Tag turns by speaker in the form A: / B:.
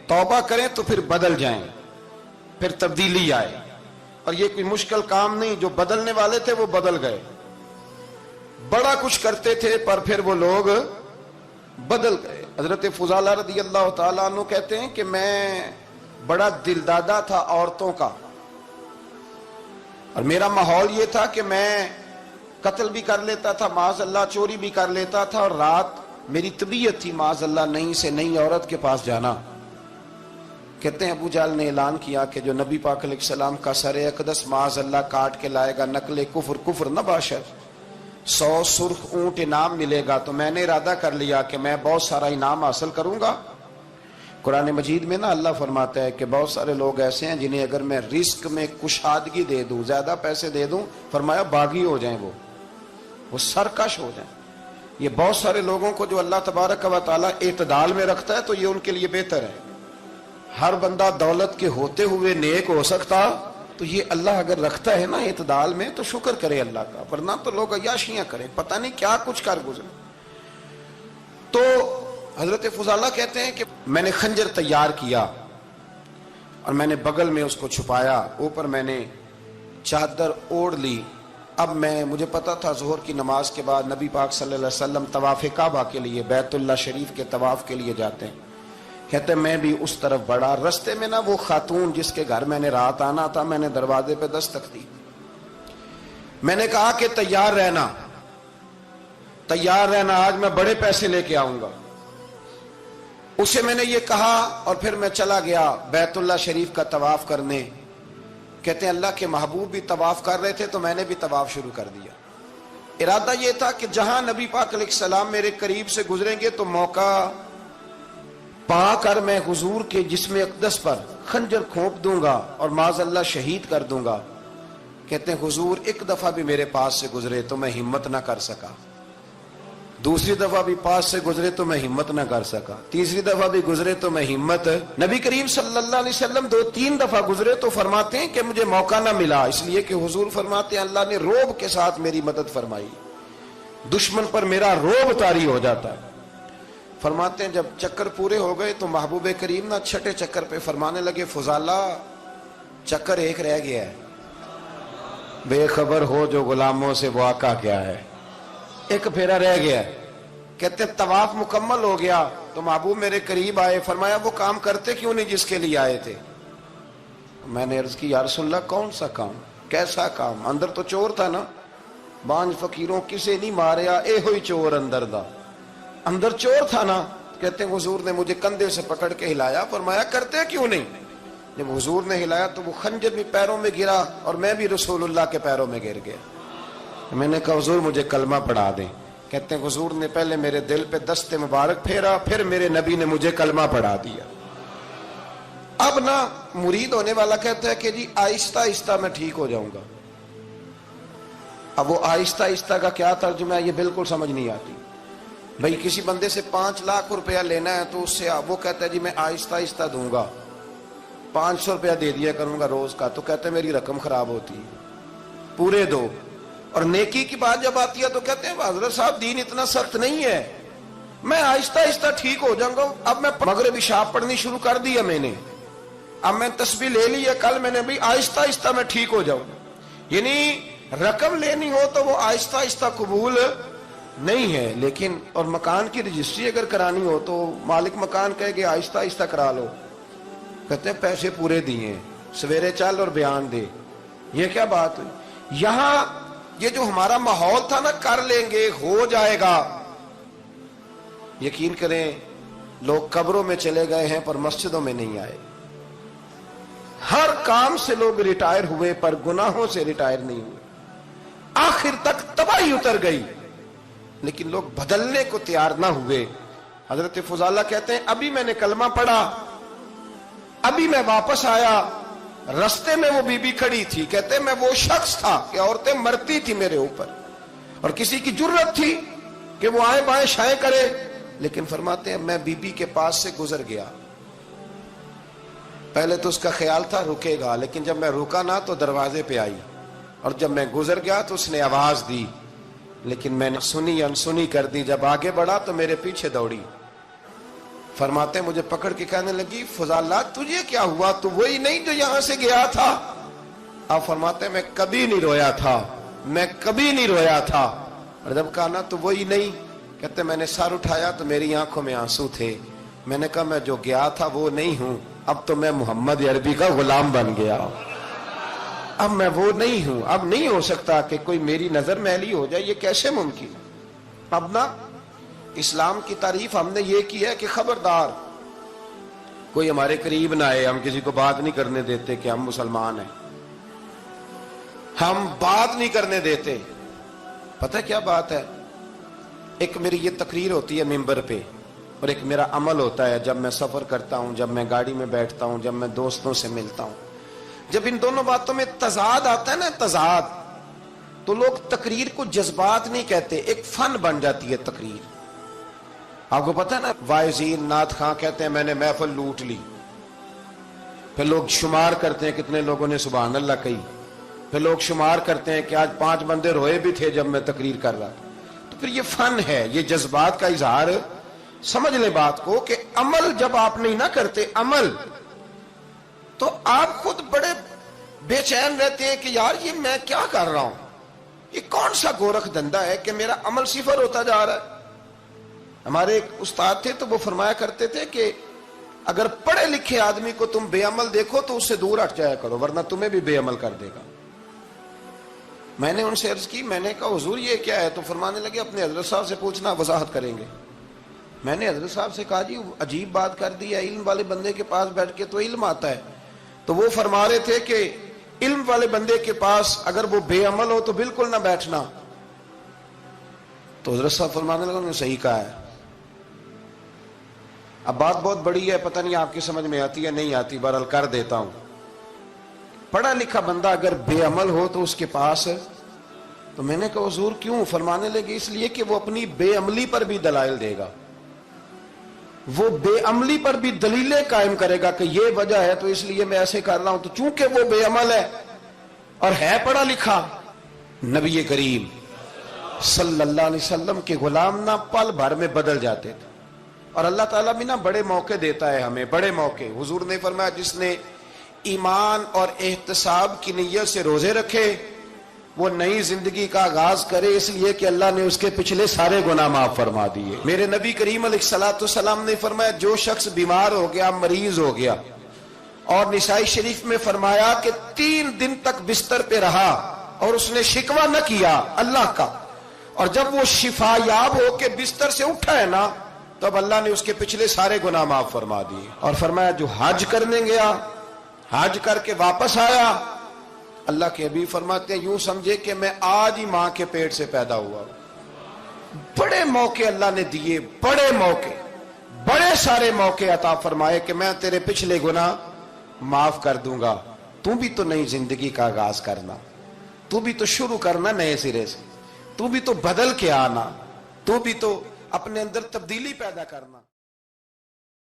A: तौबा करें तो फिर बदल जाएं, फिर तब्दीली आए। और ये कोई मुश्किल काम नहीं, जो बदलने वाले थे वो बदल गए। बड़ा कुछ करते थे पर फिर वो लोग बदल गए। हजरत फुजाला रदी अल्लाह ताला अन्हु कहते हैं कि मैं बड़ा दिलदादा था औरतों का, और मेरा माहौल ये था कि मैं कत्ल भी कर लेता था, माज़अल्लाह चोरी भी कर लेता था, और रात मेरी तबीयत थी माज़अल्लाह नई से नई औरत के पास जाना। कहते हैं अबू जाल ने ऐलान किया कि जो नबी पाक अलैहिस्सलाम का सर अक़दस माज़अल्लाह काट के लाएगा, नकले कुफ्र कुफ्र न बाशर, 100 सुर्ख ऊंट इनाम मिलेगा। तो मैंने इरादा कर लिया कि मैं बहुत सारा इनाम हासिल करूंगा। कुरान मजीद में ना अल्लाह फरमाता है कि बहुत सारे लोग ऐसे हैं जिन्हें अगर मैं रिस्क में कुशादगी दे दूं, ज्यादा पैसे दे दूं, फरमाया बागी हो जाएं, वो सरकश हो जाएं। ये बहुत सारे लोगों को जो अल्लाह तबारक व तआला इत्दाल में रखता है तो ये उनके लिए बेहतर है। हर बंदा दौलत के होते हुए नेक हो सकता, तो ये अल्लाह अगर रखता है ना इत्दाल में तो शुक्र करे अल्लाह का, वरना तो लोग अय्याशियां करें, पता नहीं क्या कुछ कर गुजरे। तो हजरत फुजाला कहते हैं कि मैंने खंजर तैयार किया और मैंने बगल में उसको छुपाया, ऊपर मैंने चादर ओढ़ ली। अब मुझे पता था ज़ोहर की नमाज के बाद नबी पाक सल्लल्लाहु अलैहि वसल्लम तवाफ़े काबा के लिए, बैतुल्लाह शरीफ के तवाफ के लिए जाते हैं। कहते मैं भी उस तरफ बढ़ा। रस्ते में ना वो खातून जिसके घर मैंने रात आना था, मैंने दरवाजे पे दस्तक दी। मैंने कहा कि तैयार रहना, तैयार रहना, आज मैं बड़े पैसे लेके आऊंगा। उसे मैंने ये कहा और फिर मैं चला गया बैतुल्लाह शरीफ का तवाफ करने। कहते हैं अल्लाह के महबूब भी तवाफ कर रहे थे तो मैंने भी तवाफ शुरू कर दिया। इरादा ये था कि जहां नबी पाक अलैहिस्सलाम मेरे करीब से गुजरेंगे तो मौका पाकर मैं हुजूर के जिस्म अक़दस पर खंजर खोप दूंगा और माज़अल्लाह शहीद कर दूंगा। कहते हैं हुजूर एक दफा भी मेरे पास से गुजरे तो मैं हिम्मत ना कर सका, दूसरी दफा भी पास से गुजरे तो मैं हिम्मत ना कर सका, तीसरी दफा भी गुजरे तो मैं हिम्मत। नबी करीम सल्लल्लाहु अलैहि वसल्लम 2-3 दफा गुजरे तो फरमाते हैं कि मुझे मौका ना मिला, इसलिए कि हुजूर फरमाते हैं अल्लाह ने रोब के साथ मेरी मदद फरमाई, दुश्मन पर मेरा रोब तारी हो जाता है। फरमाते हैं जब चक्कर पूरे हो गए तो महबूब करीम ना छठे चक्कर पे फरमाने लगे फुजाला चक्कर एक रह गया है, बेखबर हो जो गुलामों से वो आका क्या है, एक फेरा रह गया। कहते तवाफ मुकम्मल हो गया तो महबूब मेरे करीब आए, फरमाया वो काम करते क्यों नहीं जिसके लिए आए थे। मैंने अर्ज की या रसूलल्लाह कौन सा काम, कैसा काम? अंदर तो चोर था ना, बांझ फकीरों किसे नहीं मारिया, ए होई चोर अंदर दा, अंदर चोर था ना। कहते हैं हुजूर ने मुझे कंधे से पकड़ के हिलाया, फरमाया करते क्यों नहीं। जब हुजूर ने हिलाया तो वो खंजर भी पैरों में गिरा और मैं भी रसूलुल्लाह के पैरों में गिर गया। मैंने कहा हुजूर मुझे कलमा पढ़ा दें। कहते हैं हुजूर ने पहले मेरे दिल पे दस्ते मुबारक फेरा, फिर मेरे नबी ने मुझे कलमा पढ़ा दिया। अब ना मुरीद होने वाला कहता है कि जी आहिस्ता आहिस्ता मैं ठीक हो जाऊंगा। अब वो आहिस्ता आहिस्ता का क्या तर्जुमा है ये बिल्कुल समझ नहीं आती। भाई किसी बंदे से 5 लाख रुपया लेना है तो उससे वो कहता है जी मैं आहिस्ता आहिस्ता दूंगा, 500 रुपया दे दिया करूंगा रोज का, तो कहते हैं मेरी रकम खराब होती है, पूरे दो। और नेकी की बात जब आती है तो कहते हैं हजरत साहब दीन इतना सख्त नहीं है, मैं आहिस्ता आहिस्ता ठीक हो जाऊंगा। अब मैं मगरिब इशा पढ़नी शुरू कर दी है मैंने, अब मैं तस्बीह ले ली है, कल मैंने भी आहिस्ता आहिस्ता मैं ठीक हो जाऊंगा। यानी रकम लेनी हो तो वो आहिस्ता आहिस्ता कबूल नहीं है। लेकिन और मकान की रजिस्ट्री अगर करानी हो तो मालिक मकान कहेगा आहिस्ता आहिस्ता करा लो, कहते हैं पैसे पूरे दिए, सवेरे चल और बयान दे। ये क्या बात हुई? यहां ये जो हमारा माहौल था ना, कर लेंगे हो जाएगा, यकीन करें लोग कब्रों में चले गए हैं पर मस्जिदों में नहीं आए। हर काम से लोग रिटायर हुए पर गुनाहों से रिटायर नहीं हुए। आखिर तक तबाही उतर गई लेकिन लोग बदलने को तैयार ना हुए। हजरत फुजाला कहते हैं अभी मैंने कलमा पढ़ा, अभी मैं वापस आया, रास्ते में वो बीबी खड़ी थी। कहते मैं वो शख्स था कि औरतें मरती थी मेरे ऊपर और किसी की जुर्रत थी कि वो आए बाएं शाएं करे, लेकिन फरमाते हैं मैं बीबी के पास से गुजर गया। पहले तो उसका ख्याल था रुकेगा, लेकिन जब मैं रुका ना तो दरवाजे पे आई, और जब मैं गुजर गया तो उसने आवाज दी, लेकिन मैंने सुनी अनसुनी कर दी। जब आगे बढ़ा तो मेरे पीछे दौड़ी। فرماتے مجھے پکڑ کے کہنے لگی فضالہ تجھے کیا ہوا، تو وہی نہیں جو یہاں سے گیا تھا؟ آپ فرماتے میں کبھی نہیں رویا تھا، میں کبھی نہیں رویا تھا۔ اور جب کہا نا تو وہی نہیں، کہتے میں نے سر اٹھایا تو میری آنکھوں میں آنسو تھے۔ میں نے کہا میں جو گیا تھا وہ نہیں ہوں، اب تو میں محمد عربی کا غلام بن گیا، اب میں وہ نہیں ہوں، اب نہیں ہو سکتا کہ کوئی میری نظر میلی ہو جائے، یہ کیسے ممکن؟ اب نا اسلام کی تعریف ہم نے یہ کی ہے کہ خبردار کوئی ہمارے قریب نہ آئے، ہم کسی کو بات نہیں کرنے دیتے کہ ہم مسلمان ہیں، ہم بات نہیں کرنے دیتے۔ پتہ کیا بات ہے، ایک میری یہ تقریر ہوتی ہے ممبر پہ، اور ایک میرا عمل ہوتا ہے جب میں سفر کرتا ہوں، جب میں گاڑی میں بیٹھتا ہوں، جب میں دوستوں سے ملتا ہوں۔ جب ان دونوں باتوں میں تضاد آتا ہے نا، تضاد، تو لوگ تقریر کو جذبات نہیں کہتے، ایک فن بن جاتی ہے تقریر۔ آپ کو پتہ ہے نا وائزین نعت خواں کہتے ہیں میں نے محفل لوٹ لی، پھر لوگ شمار کرتے ہیں کتنے لوگوں نے سبحان اللہ کہی، پھر لوگ شمار کرتے ہیں کہ آج 5 بندے روئے بھی تھے جب میں تقریر کر رہا تھا۔ تو پھر یہ فن ہے، یہ جذبات کا اظہار۔ سمجھ لیں بات کو کہ عمل جب آپ نہیں نہ کرتے عمل، تو آپ خود بڑے بے چین رہتے ہیں کہ یار یہ میں کیا کر رہا ہوں، یہ کون سا گورکھ دھندا ہے کہ میرا عمل صفر ہوتا جا رہا ہے۔ ہمارے ایک استاد تھے تو وہ فرمایا کرتے تھے کہ اگر پڑھے لکھے آدمی کو تم بے عمل دیکھو تو اس سے دور ہٹ جایا کرو، ورنہ تمہیں بھی بے عمل کر دے گا۔ میں نے ان سے عرض کی، میں نے کہا حضور یہ کیا ہے؟ تو فرمانے لگے اپنے حضرت صاحب سے پوچھنا، وضاحت کریں گے۔ میں نے حضرت صاحب سے کہا جی عجیب بات کر دی ہے، علم والے بندے کے پاس بیٹھ کے تو علم آتا ہے۔ تو وہ فرما رہے تھے کہ علم والے بندے کے پاس اگر وہ بے عمل ہو تو بالکل نہ بیٹھنا۔ تو حضرت صاحب فرمانے لگے انہوں نے صحیح کہا ہے۔ اب بات بہت بڑی ہے، پتہ نہیں آپ کی سمجھ میں آتی ہے نہیں آتی، بہرحال کر دیتا ہوں۔ پڑھا لکھا بندہ اگر بے عمل ہو تو اس کے پاس، تو میں نے کہا حضور کیوں؟ فرمانے لگے اس لیے کہ وہ اپنی بے عملی پر بھی دلائل دے گا، وہ بے عملی پر بھی دلیلیں قائم کرے گا کہ یہ وجہ ہے تو اس لیے میں ایسے کر رہا ہوں۔ تو چونکہ وہ بے عمل ہے اور ہے پڑھا لکھا، نبی کریم صلی اللہ علیہ وسلم کے غلام نہ پل بھر میں بدل جاتے تھے۔ اور اللہ تعالیٰ بھی نا بڑے موقع دیتا ہے ہمیں، بڑے موقع۔ حضور نے فرمایا جس نے ایمان اور احتساب کی نیت سے روزے رکھے وہ نئی زندگی کا آغاز کرے، اس لیے کہ اللہ نے اس کے پچھلے سارے گناہ معاف فرما دیے۔ میرے نبی کریم علیہ الصلوۃ والسلام نے فرمایا جو شخص بیمار ہو گیا، مریض ہو گیا، اور نسائی شریف میں فرمایا کہ 3 دن تک بستر پہ رہا اور اس نے شکوہ نہ کیا اللہ کا، اور جب وہ شفا یاب ہو کے بستر سے اٹھا ہے نا، تب اللہ نے اس کے پچھلے سارے گناہ معاف فرما دیے۔ اور فرمایا جو حج کرنے گیا، حج کر کے واپس آیا، اللہ کے حبیب فرماتے ہیں یوں سمجھے کہ میں آج ہی ماں کے پیٹ سے پیدا ہوا۔ بڑے موقع اللہ نے دیے، بڑے موقع، بڑے سارے موقع عطا فرمائے کہ میں تیرے پچھلے گناہ معاف کر دوں گا، تو بھی تو نئی زندگی کا آغاز کرنا، تو بھی تو شروع کرنا نئے سرے سے، تو بھی تو بدل کے آنا، تو بھی تو اپنے اندر تبدیلی پیدا کرنا۔